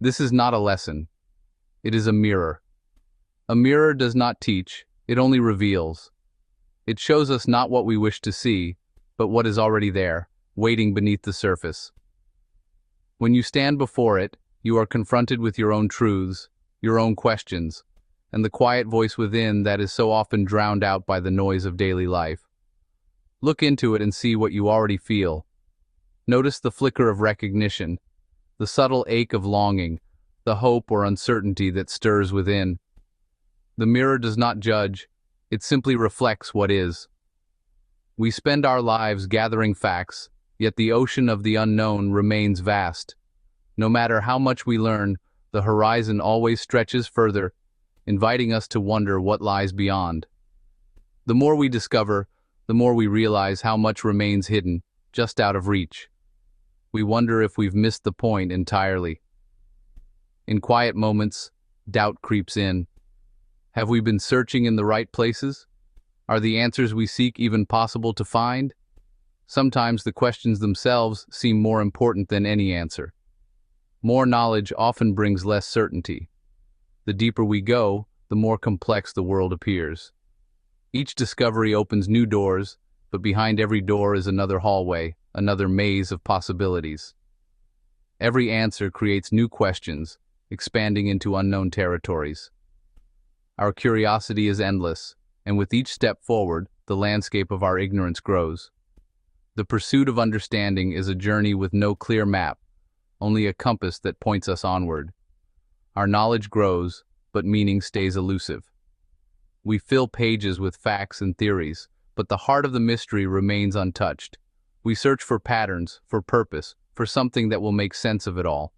This is not a lesson. It is a mirror. A mirror does not teach, it only reveals. It shows us not what we wish to see, but what is already there, waiting beneath the surface. When you stand before it, you are confronted with your own truths, your own questions, and the quiet voice within that is so often drowned out by the noise of daily life. Look into it and see what you already feel. Notice the flicker of recognition, the subtle ache of longing, the hope or uncertainty that stirs within. The mirror does not judge, it simply reflects what is. We spend our lives gathering facts, yet the ocean of the unknown remains vast. No matter how much we learn, the horizon always stretches further, inviting us to wonder what lies beyond. The more we discover, the more we realize how much remains hidden, just out of reach. We wonder if we've missed the point entirely. In quiet moments, doubt creeps in. Have we been searching in the right places? Are the answers we seek even possible to find? Sometimes the questions themselves seem more important than any answer. More knowledge often brings less certainty. The deeper we go, the more complex the world appears. Each discovery opens new doors, but behind every door is another hallway, another maze of possibilities. Every answer creates new questions, expanding into unknown territories. Our curiosity is endless, and with each step forward, the landscape of our ignorance grows. The pursuit of understanding is a journey with no clear map, only a compass that points us onward. Our knowledge grows, but meaning stays elusive. We fill pages with facts and theories, but the heart of the mystery remains untouched. We search for patterns, for purpose, for something that will make sense of it all.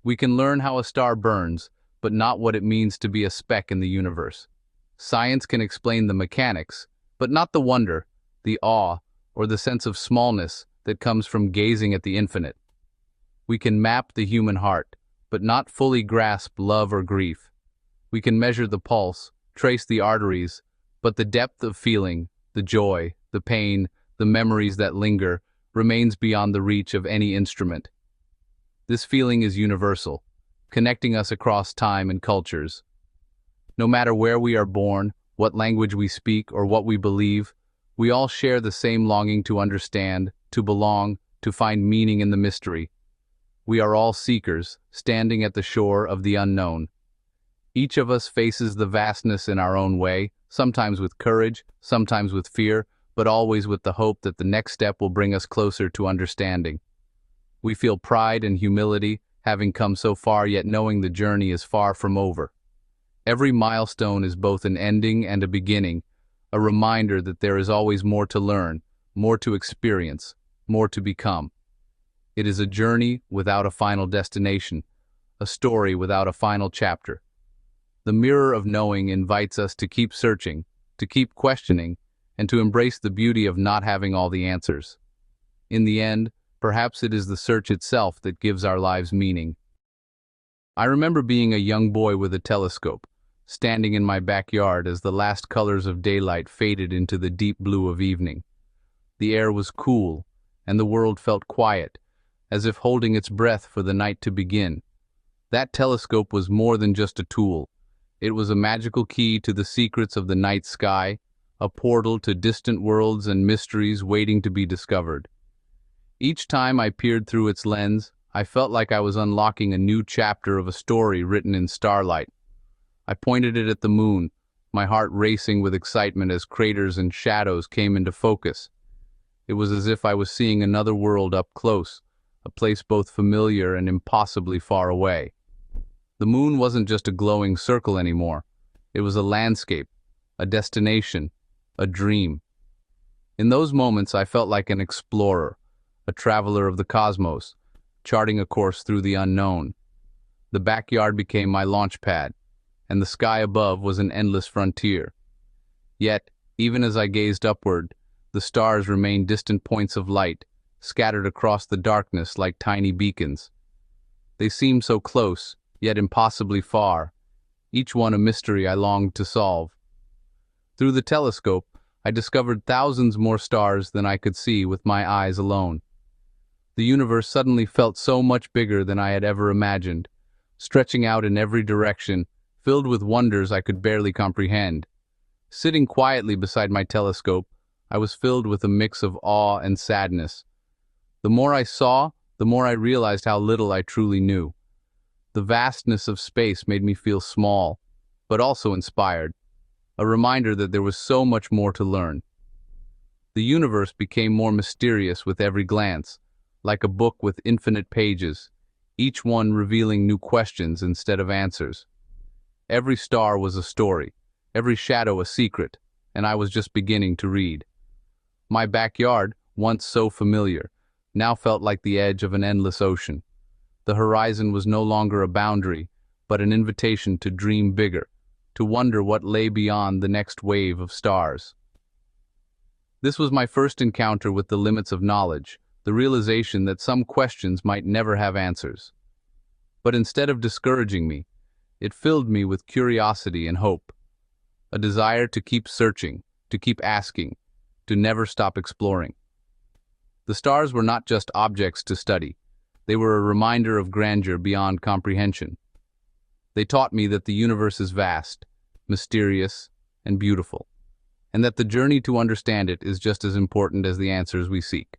We can learn how a star burns, but not what it means to be a speck in the universe. Science can explain the mechanics, but not the wonder, the awe, or the sense of smallness that comes from gazing at the infinite. We can map the human heart, but not fully grasp love or grief. We can measure the pulse, trace the arteries, but the depth of feeling, the joy, the pain, the memories that linger, remains beyond the reach of any instrument. This feeling is universal, connecting us across time and cultures. No matter where we are born, what language we speak, or what we believe, we all share the same longing to understand, to belong, to find meaning in the mystery. We are all seekers, standing at the shore of the unknown. Each of us faces the vastness in our own way, sometimes with courage, sometimes with fear, but always with the hope that the next step will bring us closer to understanding. We feel pride and humility, having come so far yet knowing the journey is far from over. Every milestone is both an ending and a beginning, a reminder that there is always more to learn, more to experience, more to become. It is a journey without a final destination, a story without a final chapter. The mirror of knowing invites us to keep searching, to keep questioning, and to embrace the beauty of not having all the answers. In the end, perhaps it is the search itself that gives our lives meaning. I remember being a young boy with a telescope, standing in my backyard as the last colors of daylight faded into the deep blue of evening. The air was cool, and the world felt quiet, as if holding its breath for the night to begin. That telescope was more than just a tool. It was a magical key to the secrets of the night sky, a portal to distant worlds and mysteries waiting to be discovered. Each time I peered through its lens, I felt like I was unlocking a new chapter of a story written in starlight. I pointed it at the moon, my heart racing with excitement as craters and shadows came into focus. It was as if I was seeing another world up close, a place both familiar and impossibly far away. The moon wasn't just a glowing circle anymore. It was a landscape, a destination, a dream. In those moments I felt like an explorer, a traveler of the cosmos, charting a course through the unknown. The backyard became my launch pad, and the sky above was an endless frontier. Yet, even as I gazed upward, the stars remained distant points of light, scattered across the darkness like tiny beacons. They seemed so close, yet impossibly far, each one a mystery I longed to solve. Through the telescope, I discovered thousands more stars than I could see with my eyes alone. The universe suddenly felt so much bigger than I had ever imagined, stretching out in every direction, filled with wonders I could barely comprehend. Sitting quietly beside my telescope, I was filled with a mix of awe and sadness. The more I saw, the more I realized how little I truly knew. The vastness of space made me feel small, but also inspired, a reminder that there was so much more to learn. The universe became more mysterious with every glance, like a book with infinite pages, each one revealing new questions instead of answers. Every star was a story, every shadow a secret, and I was just beginning to read. My backyard, once so familiar, now felt like the edge of an endless ocean. The horizon was no longer a boundary, but an invitation to dream bigger, to wonder what lay beyond the next wave of stars. This was my first encounter with the limits of knowledge, the realization that some questions might never have answers. But instead of discouraging me, it filled me with curiosity and hope, a desire to keep searching, to keep asking, to never stop exploring. The stars were not just objects to study, they were a reminder of grandeur beyond comprehension. They taught me that the universe is vast, mysterious, and beautiful, and that the journey to understand it is just as important as the answers we seek.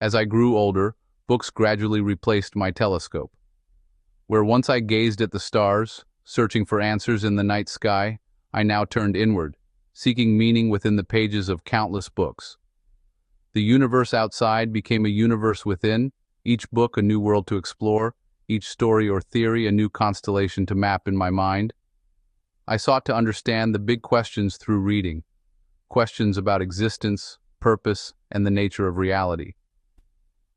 As I grew older, books gradually replaced my telescope. Where once I gazed at the stars, searching for answers in the night sky, I now turned inward, seeking meaning within the pages of countless books. The universe outside became a universe within, each book a new world to explore, each story or theory a new constellation to map in my mind. I sought to understand the big questions through reading, questions about existence, purpose, and the nature of reality.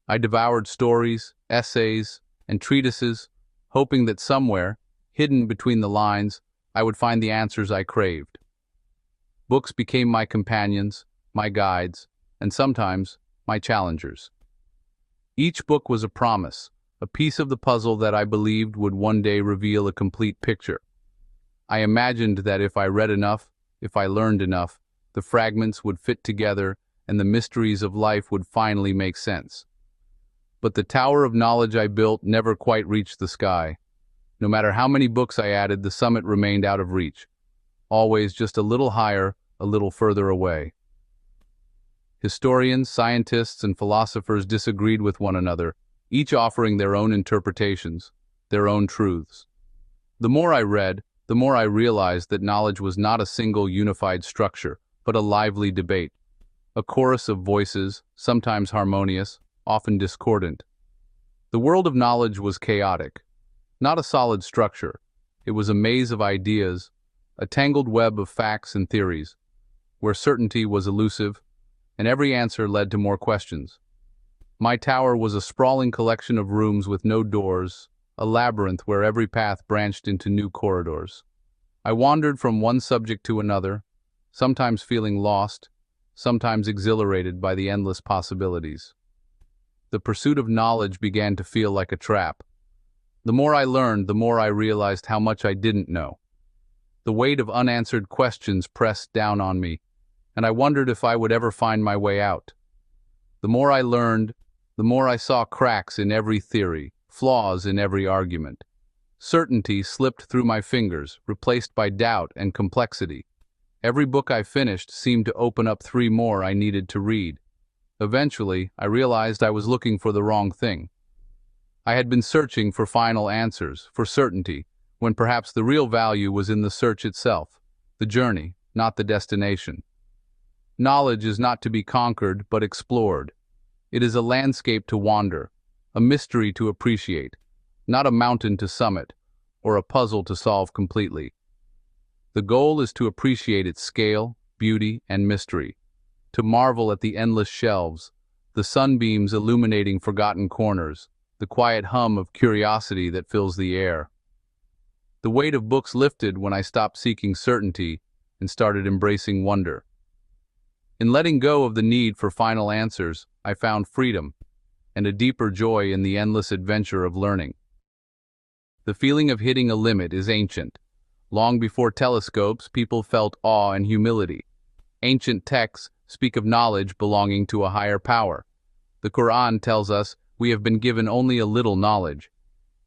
I devoured stories, essays, and treatises, hoping that somewhere, hidden between the lines, I would find the answers I craved. Books became my companions, my guides, and sometimes my challengers. Each book was a promise, a piece of the puzzle that I believed would one day reveal a complete picture. I imagined that if I read enough, if I learned enough, the fragments would fit together and the mysteries of life would finally make sense. But the tower of knowledge I built never quite reached the sky. No matter how many books I added, the summit remained out of reach, always just a little higher, a little further away. Historians, scientists, and philosophers disagreed with one another, each offering their own interpretations, their own truths. The more I read, the more I realized that knowledge was not a single unified structure, but a lively debate, a chorus of voices, sometimes harmonious, often discordant. The world of knowledge was chaotic, not a solid structure. It was a maze of ideas, a tangled web of facts and theories, where certainty was elusive, and every answer led to more questions. My tower was a sprawling collection of rooms with no doors, a labyrinth where every path branched into new corridors. I wandered from one subject to another, sometimes feeling lost, sometimes exhilarated by the endless possibilities. The pursuit of knowledge began to feel like a trap. The more I learned, the more I realized how much I didn't know. The weight of unanswered questions pressed down on me, and I wondered if I would ever find my way out. The more I learned, the more I saw cracks in every theory, flaws in every argument. Certainty slipped through my fingers, replaced by doubt and complexity. Every book I finished seemed to open up 3 more I needed to read. Eventually, I realized I was looking for the wrong thing. I had been searching for final answers, for certainty, when perhaps the real value was in the search itself, the journey, not the destination. Knowledge is not to be conquered, but explored. It is a landscape to wander, a mystery to appreciate, not a mountain to summit, or a puzzle to solve completely. The goal is to appreciate its scale, beauty, and mystery, to marvel at the endless shelves, the sunbeams illuminating forgotten corners, the quiet hum of curiosity that fills the air. The weight of books lifted when I stopped seeking certainty and started embracing wonder. In letting go of the need for final answers, I found freedom and a deeper joy in the endless adventure of learning. The feeling of hitting a limit is ancient. Long before telescopes, people felt awe and humility. Ancient texts speak of knowledge belonging to a higher power. The Quran tells us we have been given only a little knowledge.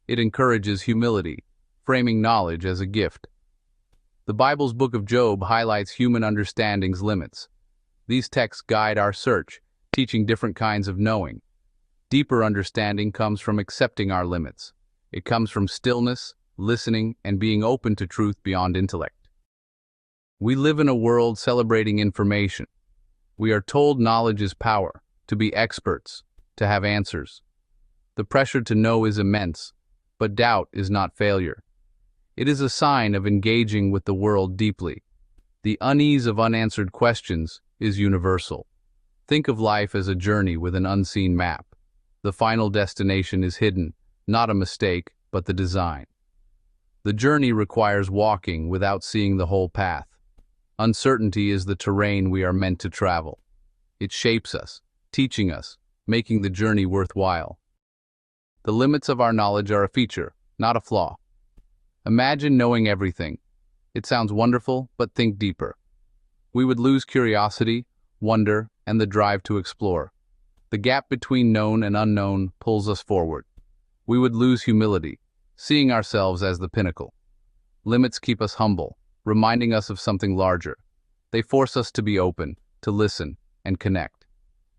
It encourages humility, framing knowledge as a gift. The Bible's Book of Job highlights human understanding's limits. These texts guide our search, teaching different kinds of knowing. Deeper understanding comes from accepting our limits. It comes from stillness, listening, and being open to truth beyond intellect. We live in a world celebrating information. We are told knowledge is power, to be experts, to have answers. The pressure to know is immense, but doubt is not failure. It is a sign of engaging with the world deeply. The unease of unanswered questions is universal. Think of life as a journey with an unseen map. The final destination is hidden, not a mistake, but the design. The journey requires walking without seeing the whole path. Uncertainty is the terrain we are meant to travel. It shapes us, teaching us, making the journey worthwhile. The limits of our knowledge are a feature, not a flaw. Imagine knowing everything. It sounds wonderful, but think deeper. We would lose curiosity, wonder, and the drive to explore. The gap between known and unknown pulls us forward. We would lose humility, seeing ourselves as the pinnacle. Limits keep us humble, reminding us of something larger. They force us to be open, to listen, and connect.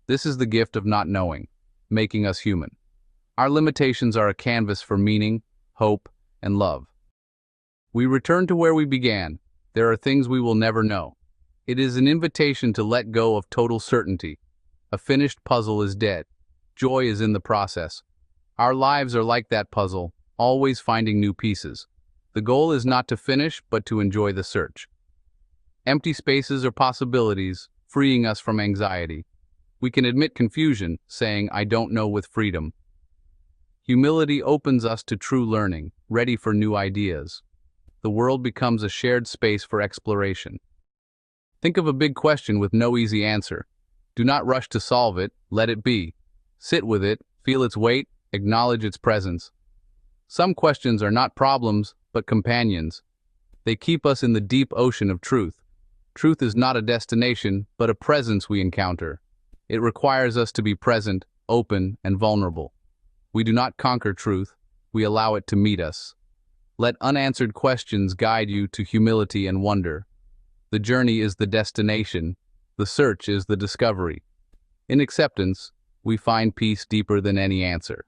This is the gift of not knowing, making us human. Our limitations are a canvas for meaning, hope, and love. We return to where we began. There are things we will never know. It is an invitation to let go of total certainty. A finished puzzle is dead. Joy is in the process. Our lives are like that puzzle, always finding new pieces. The goal is not to finish, but to enjoy the search. Empty spaces are possibilities, freeing us from anxiety. We can admit confusion, saying, "I don't know," with freedom. Humility opens us to true learning, ready for new ideas. The world becomes a shared space for exploration. Think of a big question with no easy answer. Do not rush to solve it, let it be. Sit with it, feel its weight, acknowledge its presence. Some questions are not problems, but companions. They keep us in the deep ocean of truth. Truth is not a destination, but a presence we encounter. It requires us to be present, open, and vulnerable. We do not conquer truth, we allow it to meet us. Let unanswered questions guide you to humility and wonder. The journey is the destination, the search is the discovery. In acceptance, we find peace deeper than any answer.